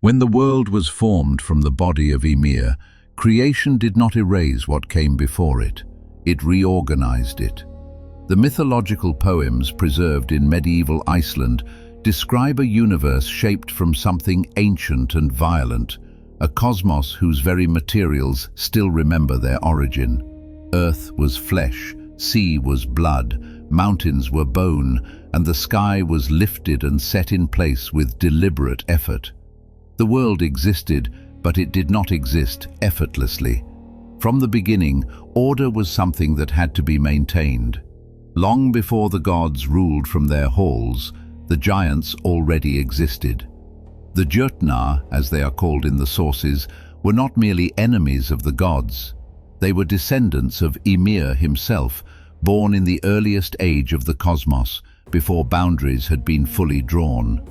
When the world was formed from the body of Ymir, creation did not erase what came before it. It reorganized it. The mythological poems preserved in medieval Iceland describe a universe shaped from something ancient and violent, a cosmos whose very materials still remember their origin. Earth was flesh, sea was blood, mountains were bone, and the sky was lifted and set in place with deliberate effort. The world existed, but it did not exist effortlessly. From the beginning, order was something that had to be maintained. Long before the gods ruled from their halls, the giants already existed. The jötnar, as they are called in the sources, were not merely enemies of the gods. They were descendants of Ymir himself, born in the earliest age of the cosmos, before boundaries had been fully drawn.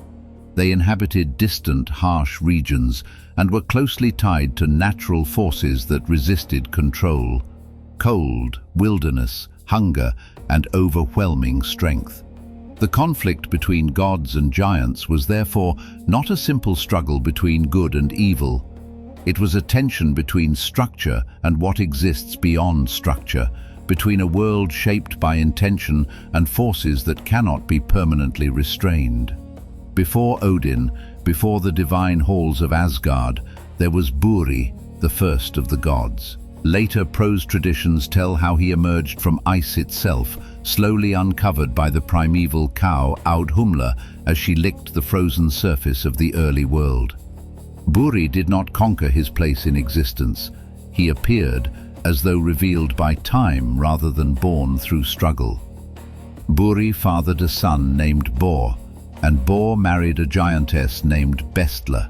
They inhabited distant, harsh regions and were closely tied to natural forces that resisted control: cold, wilderness, hunger, and overwhelming strength. The conflict between gods and giants was therefore not a simple struggle between good and evil. It was a tension between structure and what exists beyond structure, between a world shaped by intention and forces that cannot be permanently restrained. Before Odin, before the divine halls of Asgard, there was Búri, the first of the gods. Later prose traditions tell how he emerged from ice itself, slowly uncovered by the primeval cow Audhumla as she licked the frozen surface of the early world. Búri did not conquer his place in existence. He appeared, as though revealed by time rather than born through struggle. Búri fathered a son named Bor, and Bor married a giantess named Bestla.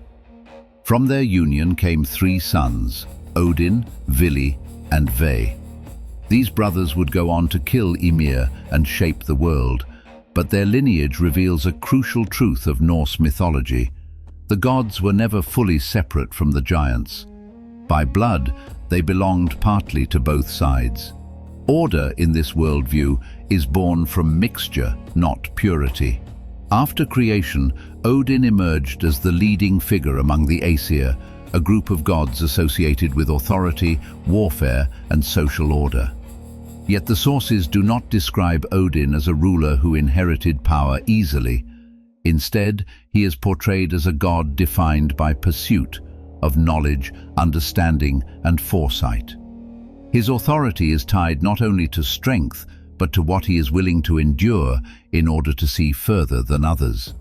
From their union came 3 sons: Odin, Vili, and Ve. These brothers would go on to kill Ymir and shape the world, but their lineage reveals a crucial truth of Norse mythology. The gods were never fully separate from the giants. By blood, they belonged partly to both sides. Order in this worldview is born from mixture, not purity. After creation, Odin emerged as the leading figure among the Æsir, a group of gods associated with authority, warfare, and social order. Yet the sources do not describe Odin as a ruler who inherited power easily. Instead, he is portrayed as a god defined by pursuit of knowledge, understanding, and foresight. His authority is tied not only to strength, but to what he is willing to endure in order to see further than others.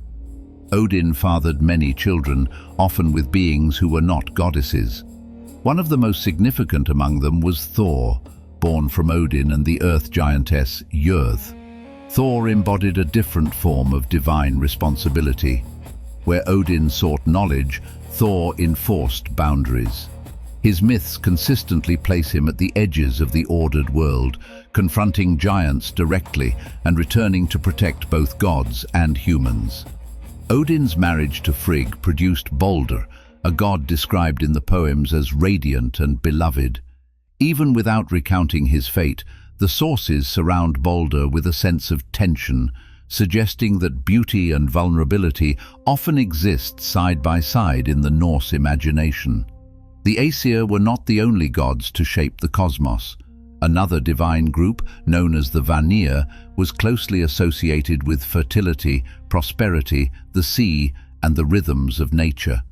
Odin fathered many children, often with beings who were not goddesses. One of the most significant among them was Thor, born from Odin and the earth giantess Jörð. Thor embodied a different form of divine responsibility. Where Odin sought knowledge, Thor enforced boundaries. His myths consistently place him at the edges of the ordered world, confronting giants directly and returning to protect both gods and humans. Odin's marriage to Frigg produced Balder, a god described in the poems as radiant and beloved. Even without recounting his fate, the sources surround Balder with a sense of tension, suggesting that beauty and vulnerability often exist side by side in the Norse imagination. The Æsir were not the only gods to shape the cosmos. Another divine group, known as the Vanir, was closely associated with fertility, prosperity, the sea, and the rhythms of nature.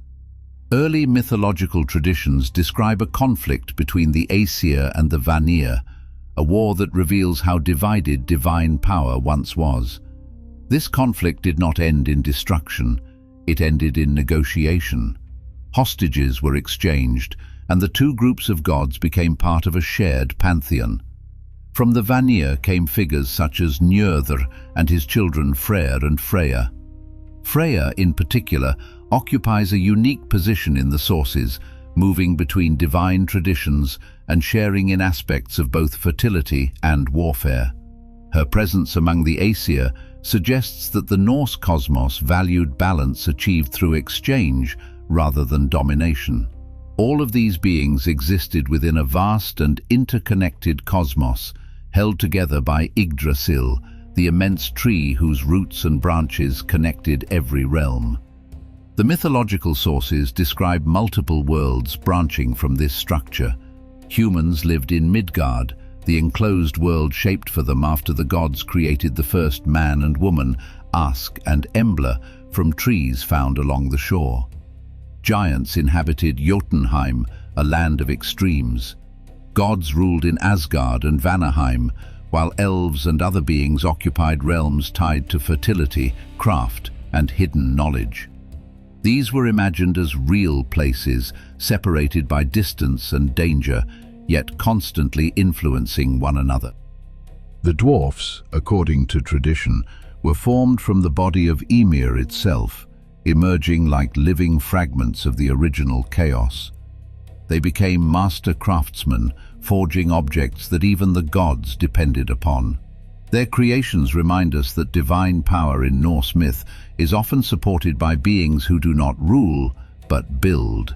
Early mythological traditions describe a conflict between the Æsir and the Vanir, a war that reveals how divided divine power once was. This conflict did not end in destruction, it ended in negotiation. Hostages were exchanged, and the 2 groups of gods became part of a shared pantheon. From the Vanir came figures such as Njörður and his children Freyr and Freya. Freya, in particular, occupies a unique position in the sources, moving between divine traditions and sharing in aspects of both fertility and warfare. Her presence among the Æsir suggests that the Norse cosmos valued balance achieved through exchange rather than domination. All of these beings existed within a vast and interconnected cosmos, held together by Yggdrasil, the immense tree whose roots and branches connected every realm. The mythological sources describe multiple worlds branching from this structure. Humans lived in Midgard, the enclosed world shaped for them after the gods created the first man and woman, Ask and Embla, from trees found along the shore. Giants inhabited Jotunheim, a land of extremes. Gods ruled in Asgard and Vanaheim, while elves and other beings occupied realms tied to fertility, craft, and hidden knowledge. These were imagined as real places, separated by distance and danger, yet constantly influencing one another. The dwarfs, according to tradition, were formed from the body of Ymir itself, emerging like living fragments of the original chaos. They became master craftsmen, forging objects that even the gods depended upon. Their creations remind us that divine power in Norse myth is often supported by beings who do not rule, but build.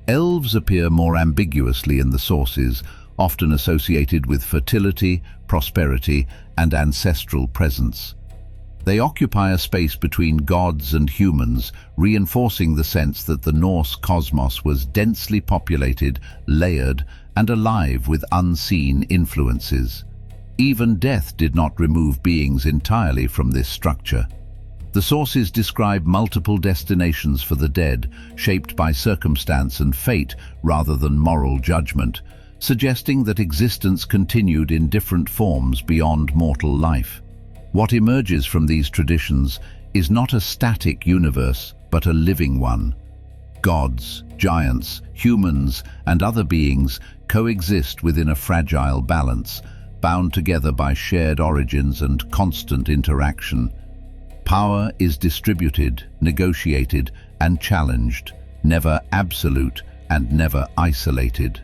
Elves appear more ambiguously in the sources, often associated with fertility, prosperity, and ancestral presence. They occupy a space between gods and humans, reinforcing the sense that the Norse cosmos was densely populated, layered, and alive with unseen influences. Even death did not remove beings entirely from this structure. The sources describe multiple destinations for the dead, shaped by circumstance and fate rather than moral judgment, suggesting that existence continued in different forms beyond mortal life. What emerges from these traditions is not a static universe, but a living one. Gods, giants, humans, and other beings coexist within a fragile balance, bound together by shared origins and constant interaction. Power is distributed, negotiated, and challenged, never absolute and never isolated.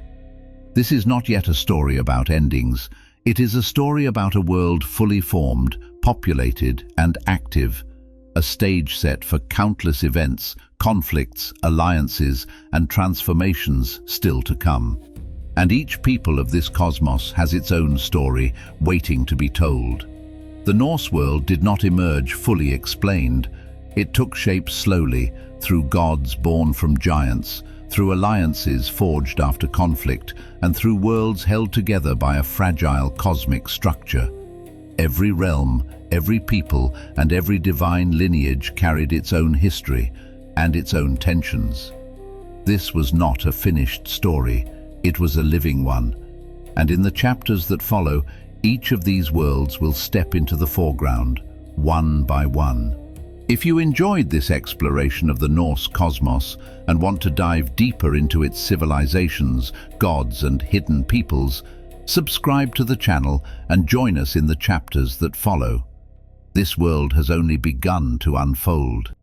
This is not yet a story about endings. It is a story about a world fully formed, populated, and active, a stage set for countless events, conflicts, alliances, and transformations still to come. And each people of this cosmos has its own story, waiting to be told. The Norse world did not emerge fully explained. It took shape slowly, through gods born from giants, through alliances forged after conflict, and through worlds held together by a fragile cosmic structure. Every realm, every people, and every divine lineage carried its own history and its own tensions. This was not a finished story, it was a living one. And in the chapters that follow, each of these worlds will step into the foreground, one by one. If you enjoyed this exploration of the Norse cosmos and want to dive deeper into its civilizations, gods, and hidden peoples, subscribe to the channel and join us in the chapters that follow. This world has only begun to unfold.